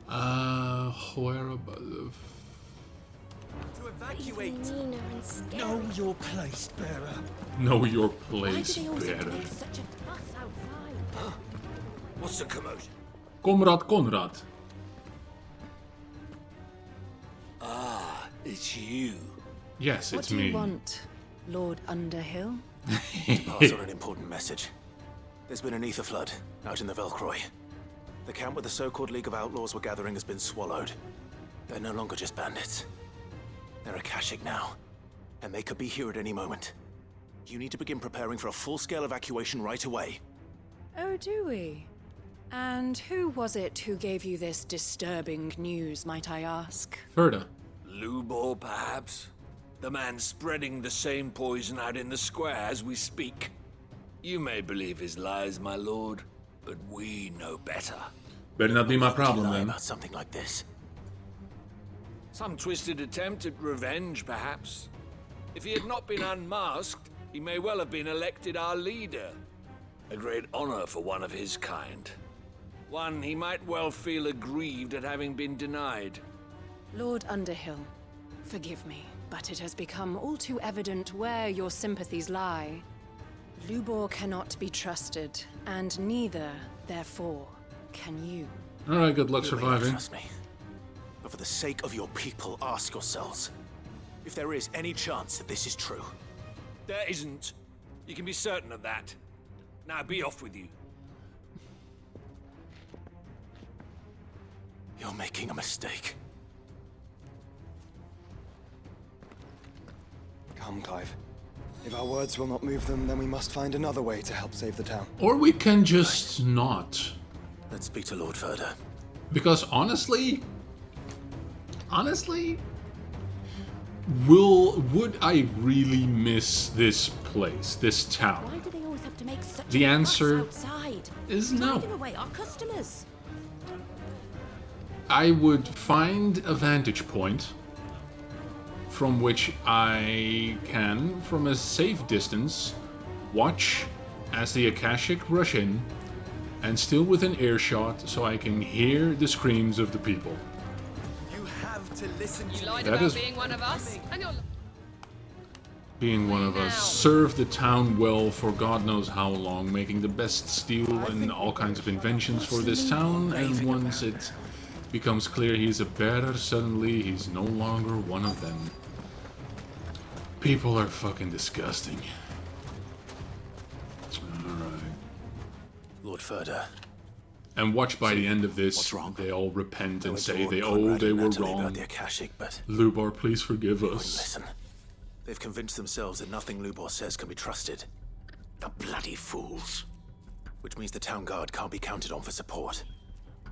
Where about the... To evacuate. Know your place, bearer. Know your place, better. What's the commotion? Conrad. Ah, it's you. Yes, What it's do you me. want, Lord Underhill? To pass on an important message. There's been an ether flood out in the Velcroy. The camp where the so-called League of Outlaws were gathering has been swallowed. They're no longer just bandits. They're Akashic now, and they could be here at any moment. You need to begin preparing for a full-scale evacuation right away. Oh, do we? And who was it who gave you this disturbing news, might I ask? Ferda. Lubor, perhaps? The man spreading the same poison out in the square as we speak. You may believe his lies, my lord, but we know better. Better not be my problem, Lie then. about something like this. Some twisted attempt at revenge, perhaps. If he had not been unmasked, he may well have been elected our leader. A great honor for one of his kind. One he might well feel aggrieved at having been denied. Lord Underhill, forgive me, but it has become all too evident where your sympathies lie. Lubor cannot be trusted, and neither, therefore, can you. Alright, good luck You may not surviving. trust me. But for the sake of your people, ask yourselves if there is any chance that this is true. There isn't. You can be certain of that. Now be off with you. You're making a mistake. Come, Clive. If our words will not move them, then we must find another way to help save the town. Or we can just not. Let's speak to Lord Ferda. Because honestly, would I really miss this place, this town? Why do they always have to make such The a answer fuss outside? is no. Driving away our customers. I would find a vantage point from which I can, from a safe distance, watch as the Akashic rush in, and still within earshot, so I can hear the screams of the people. You have to listen to You lied That about is- being one of us, and you're... Being one of us, served the town well for God knows how long, making the best steel and all kinds of inventions for this town, and once it becomes clear he's a bearer, suddenly he's no longer one of them. People are fucking disgusting. Alright. Lord Furder. And watch by the end of this, they all repent and say they were wrong. The Akashic, but Lubar, please forgive they wouldn't us. listen. They've convinced themselves that nothing Lubor says can be trusted. The bloody fools. Which means the town guard can't be counted on for support.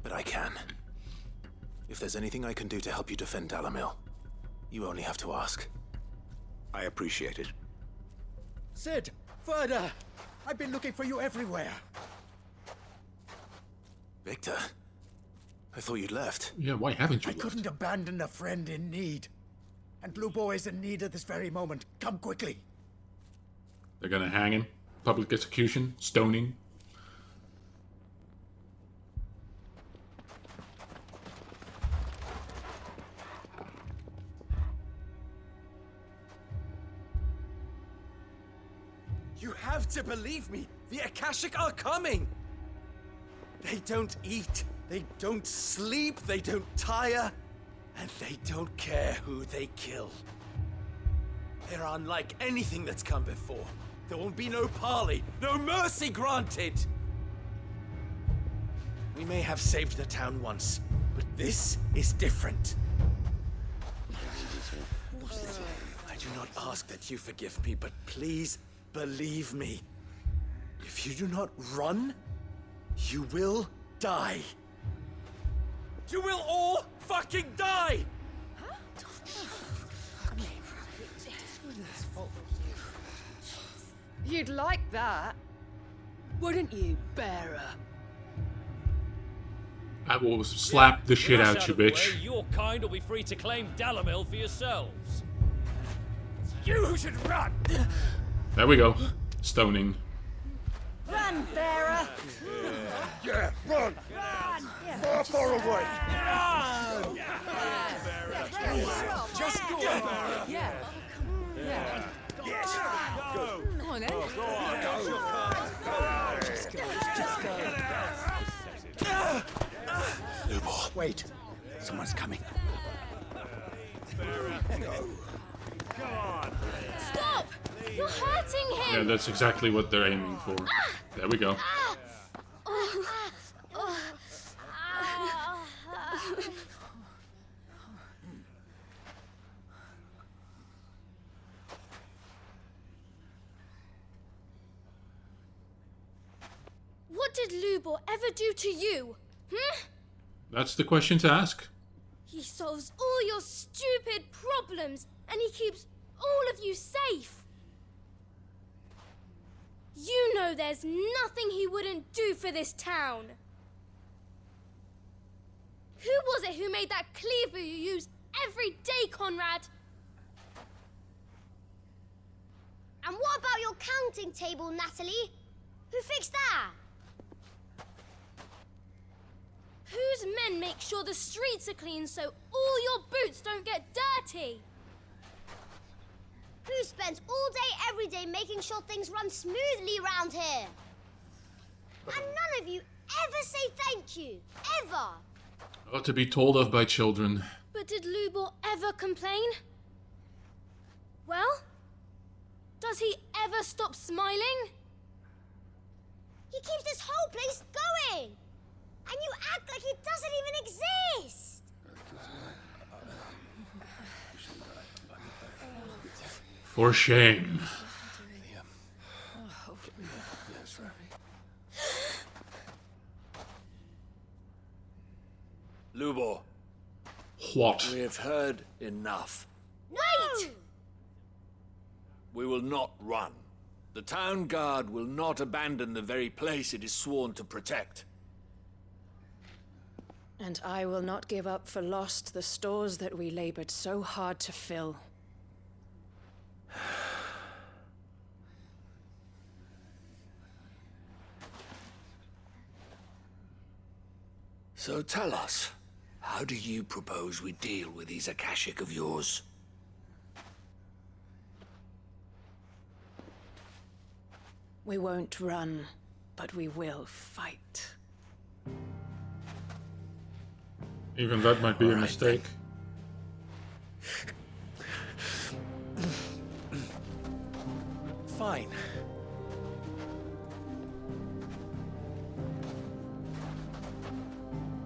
But I can. If there's anything I can do to help you defend Dalamil, you only have to ask. I appreciate it. Sid! Further! I've been looking for you everywhere. Victor? I thought you'd left. Yeah, why haven't you I couldn't abandon a friend in need. And Blue Boy is in need at this very moment. Come quickly. They're gonna hang him. Public execution. Stoning. You have to believe me. The Akashic are coming. They don't eat. They don't sleep. They don't tire. And they don't care who they kill. They're unlike anything that's come before. There won't be no parley, no mercy granted. We may have saved the town once, but this is different. I do not ask that you forgive me, but please believe me. If you do not run, you will die. You will all fucking die! You'd like that, wouldn't you, bearer? I will slap the shit out you, bitch. Your kind will be free to claim Dalamil for yourselves. You should run! There we go. Stoning. Run, bearer! Yeah, run! Run! Far away! Run! Just go, bearer! Yeah. Yeah. Yes! Go! Come on, then. Go on! Go! Just go. Just go. Lubor. Wait. Someone's coming. Go on! Stop! You're hurting him! Yeah, that's exactly what they're aiming for. There we go. What did Lubor ever do to you? That's the question to ask. He solves all your stupid problems, and he keeps all of you safe. You know there's nothing he wouldn't do for this town. Who was it who made that cleaver you use every day, Conrad? And what about your counting table, Natalie? Who fixed that? Whose men make sure the streets are clean so all your boots don't get dirty? Who spends all day, every day making sure things run smoothly around here? And none of you ever say thank you. Ever. Oh, to be told of by children. But did Lubor ever complain? Well, does he ever stop smiling? He keeps this whole place going. And you act like it doesn't even exist. For shame. Lubor. What? We have heard enough. Wait! We will not run. The town guard will not abandon the very place it is sworn to protect. And I will not give up for lost the stores that we labored so hard to fill. So tell us, how do you propose we deal with these Akashic of yours? We won't run, but we will fight. Even that might be a mistake. Fine.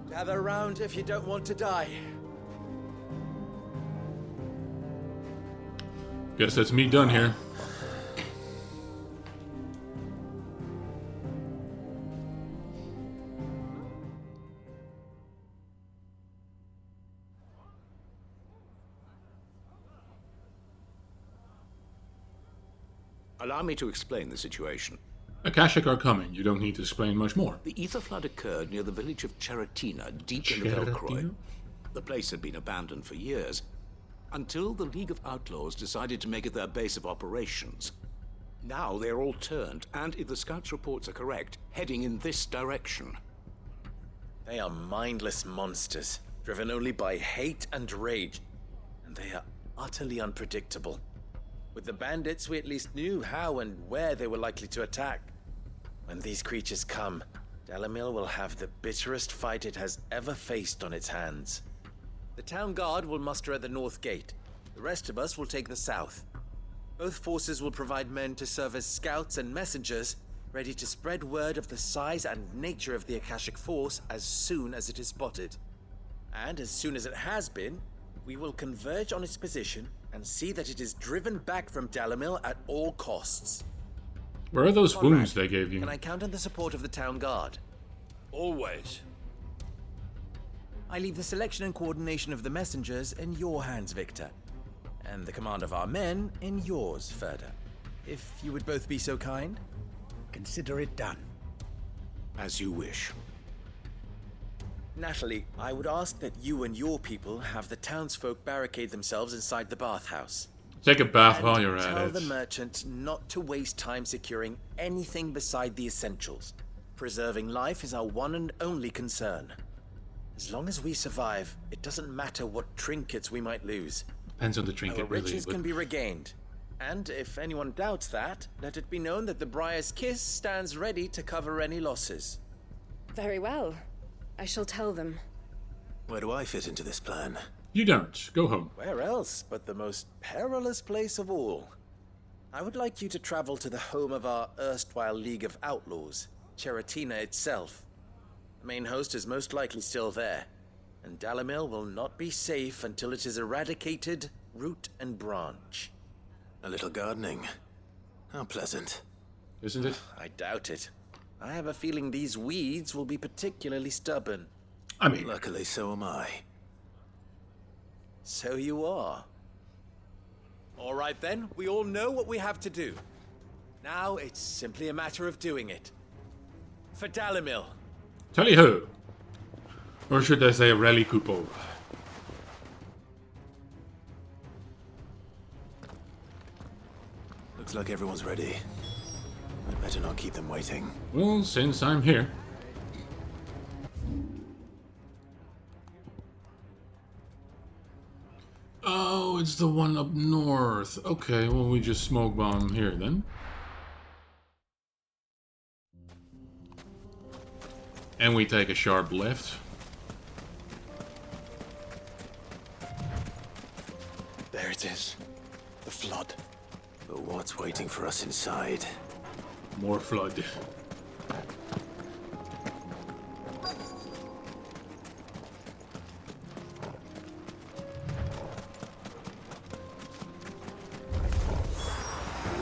Gather round if you don't want to die. Guess that's me done here. Allow me to explain the situation. Akashic are coming. You don't need to explain much more. The ether flood occurred near the village of Cheratina, deep in the Velcroy. The place had been abandoned for years, until the League of Outlaws decided to make it their base of operations. Now they're all turned, and if the scouts' reports are correct, heading in this direction. They are mindless monsters, driven only by hate and rage, and they are utterly unpredictable. With the bandits, we at least knew how and where they were likely to attack. When these creatures come, Dalamil will have the bitterest fight it has ever faced on its hands. The town guard will muster at the north gate. The rest of us will take the south. Both forces will provide men to serve as scouts and messengers, ready to spread word of the size and nature of the Akashic force as soon as it is spotted. And as soon as it has been, we will converge on its position and see that it is driven back from Dalamil at all costs. Where are those Conrad, wounds they gave you? Can I count on the support of the town guard? Always. I leave the selection and coordination of the messengers in your hands, Victor. And the command of our men in yours, Ferda. If you would both be so kind. Consider it done. As you wish. Natalie, I would ask that you and your people have the townsfolk barricade themselves inside the bathhouse. Take a bath while you're at Tell it. the merchant not to waste time securing anything beside the essentials. Preserving life is our one and only concern. As long as we survive, it doesn't matter what trinkets we might lose. Depends on the trinket, Our really. riches But can be regained. And if anyone doubts that, let it be known that the Briar's Kiss stands ready to cover any losses. Very well. I shall tell them. Where do I fit into this plan? You don't. Go home. Where else but the most perilous place of all? I would like you to travel to the home of our erstwhile League of Outlaws, Cheratina itself. The main host is most likely still there, and Dalamil will not be safe until it is eradicated, root and branch. A little gardening. How pleasant. Isn't it? I doubt it. I have a feeling these weeds will be particularly stubborn. I mean... Luckily, so am I. So you are. All right then, we all know what we have to do. Now it's simply a matter of doing it. For Dalamil. Tally ho! Or should I say rally coupo? Looks like everyone's ready. I'd better not keep them waiting. Well, since I'm here. Oh, it's the one up north. Okay, well, we just smoke bomb here then. And we take a sharp left. There it is. The flood. But what's waiting for us inside? More flood. We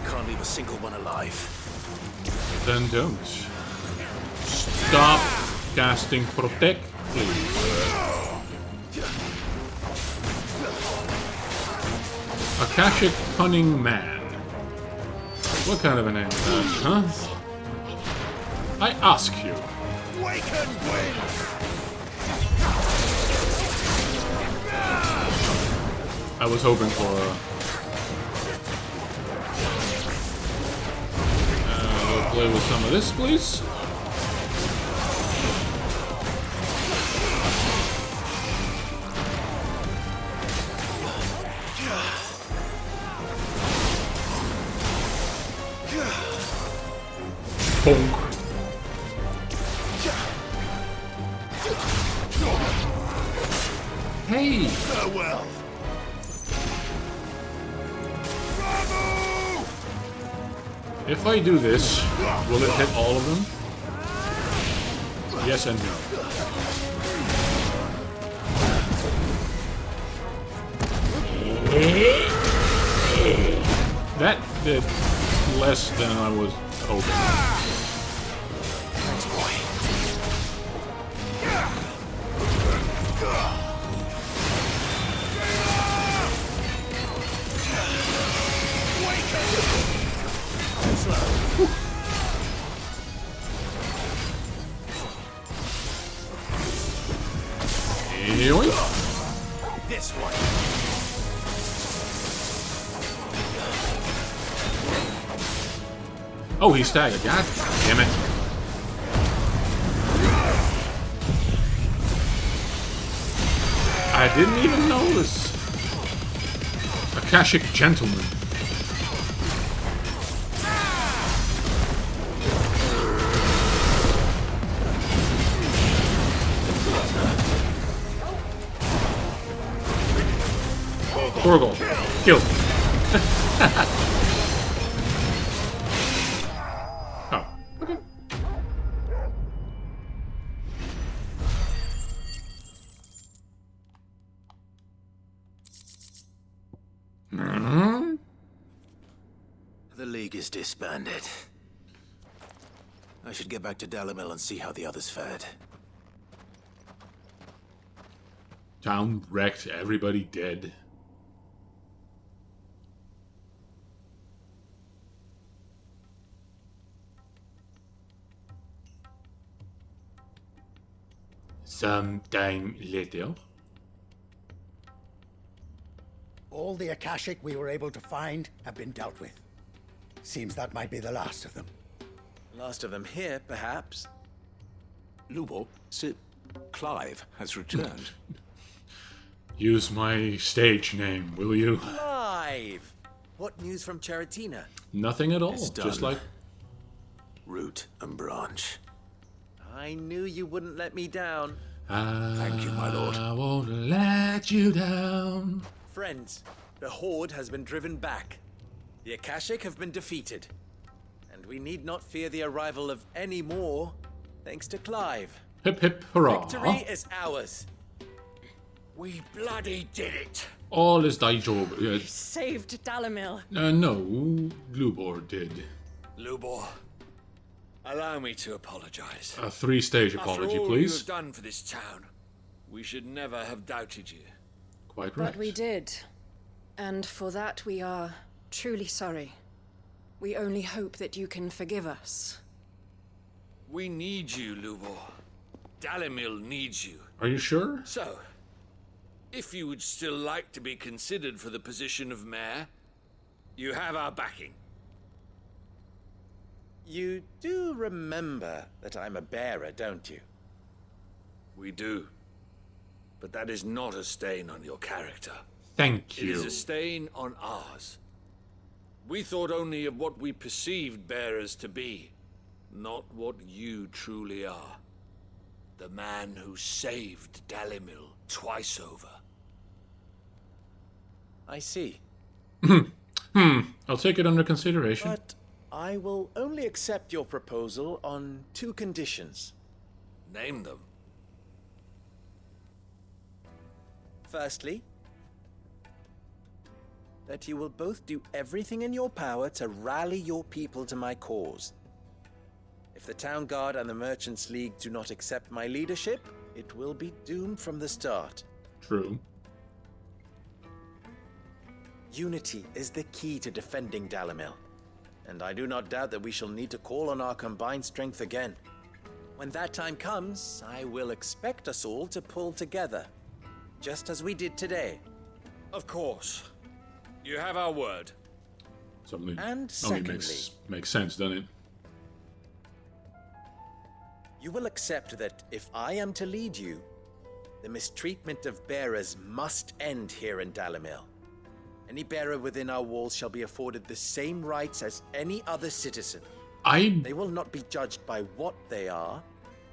can't leave a single one alive. Then don't. Stop casting protect, please. Akashic Cunning Man. What kind of a name is that, huh? I ask you. Wake and win! I was hoping for we'll play with some of this, please. Bonk. Hey! Farewell! If I do this, will it hit all of them? Yes and no. That did less than I was hoping. Thanks, boy. This one. Oh, he's staggered. God damn it. I didn't even notice. Akashic Gentleman. Torgal. Killed. Oh, okay. The League is disbanded. I should get back to Dalamil and see how the others fared. Town wrecked, everybody dead. Sometime later. All the Akashic we were able to find have been dealt with. Seems that might be the last of them. Last of them here, perhaps. Lubor, Sir Clive has returned. Use my stage name, will you? Clive! What news from Charatina? Nothing at all. It's Just done. like Root and branch. I knew you wouldn't let me down. Thank you, my lord. I won't let you down. Friends, the Horde has been driven back. The Akashic have been defeated. And we need not fear the arrival of any more, thanks to Clive. Hip hip hurrah. Victory is ours. We bloody did it. All is thy job. Saved Dalamil. No, Lubor did. Lubor, allow me to apologize. A 3-stage apology, After all please. you have done for this town, we should never have doubted you. Quite right. But we did. And for that we are truly sorry. We only hope that you can forgive us. We need you, Lubor. Dalamil needs you. Are you sure? So, if you would still like to be considered for the position of mayor, you have our backing. You do remember that I'm a bearer, don't you? We do. But that is not a stain on your character. Thank It is you. a stain on ours. We thought only of what we perceived bearers to be, not what you truly are. The man who saved Dalamil twice over. I see. I'll take it under consideration. But I will only accept your proposal on 2 conditions. Name them. Firstly, that you will both do everything in your power to rally your people to my cause. If the Town Guard and the Merchants League do not accept my leadership, it will be doomed from the start. True. Unity is the key to defending Dalamil, and I do not doubt that we shall need to call on our combined strength again. When that time comes, I will expect us all to pull together, just as we did today. Of course. You have our word. Suddenly, And only secondly, makes sense, doesn't it? you will accept that if I am to lead you, the mistreatment of bearers must end here in Dalamil. Any bearer within our walls shall be afforded the same rights as any other citizen. They will not be judged by what they are,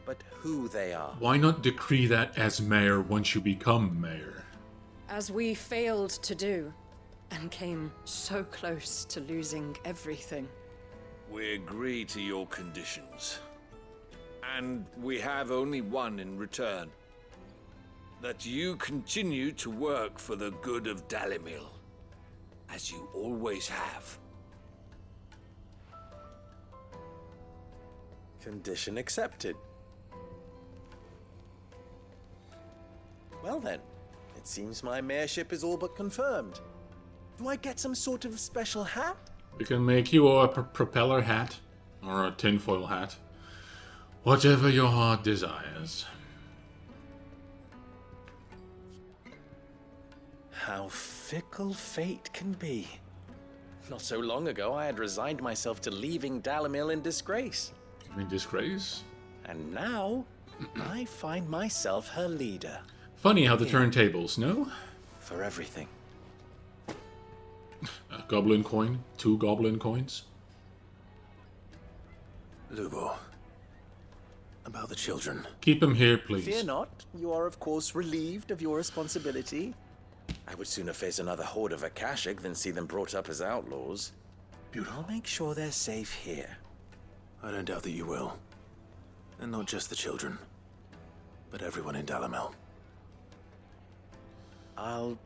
but who they are. Why not decree that as mayor once you become mayor? As we failed to do, and came so close to losing everything. We agree to your conditions. And we have only one in return. That you continue to work for the good of Dalamil, as you always have. Condition accepted. Well then, it seems my mayorship is all but confirmed. Do I get some sort of special hat? We can make you a propeller hat, or a tinfoil hat. Whatever your heart desires. How fickle fate can be. Not so long ago, I had resigned myself to leaving Dalamil in disgrace. In disgrace? And now, I find myself her leader. Funny how the turntables, no? For everything. A goblin coin? 2 goblin coins? Lubor. About the children. Keep them here, please. Fear not. You are, of course, relieved of your responsibility. I would sooner face another horde of Akashic than see them brought up as outlaws. I'll make sure they're safe here. I don't doubt that you will. And not just the children, but everyone in Dalamil. I'll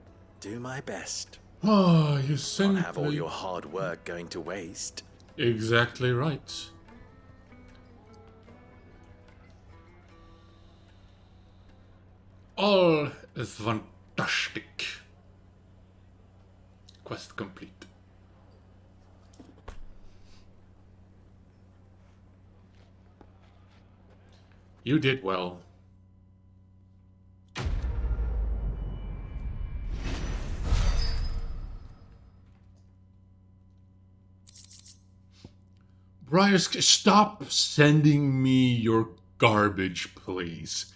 do my best. Oh, you simply... Can't have all your hard work going to waste. Exactly right. All is fantastic. Quest complete. You did well. Briar's, stop sending me your garbage, please.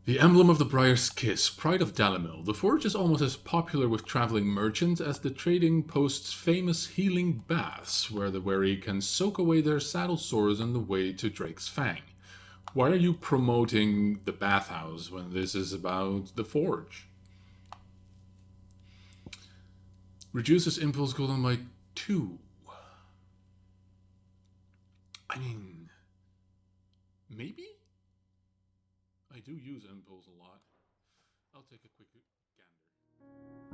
The emblem of the Briar's Kiss, pride of Dalamil. The forge is almost as popular with traveling merchants as the trading post's famous healing baths, where the weary can soak away their saddle sores on the way to Drake's Fang. Why are you promoting the bathhouse when this is about the forge? Reduces impulse cooldown by 2. I mean, maybe? I do use impulse a lot. I'll take a quick gander.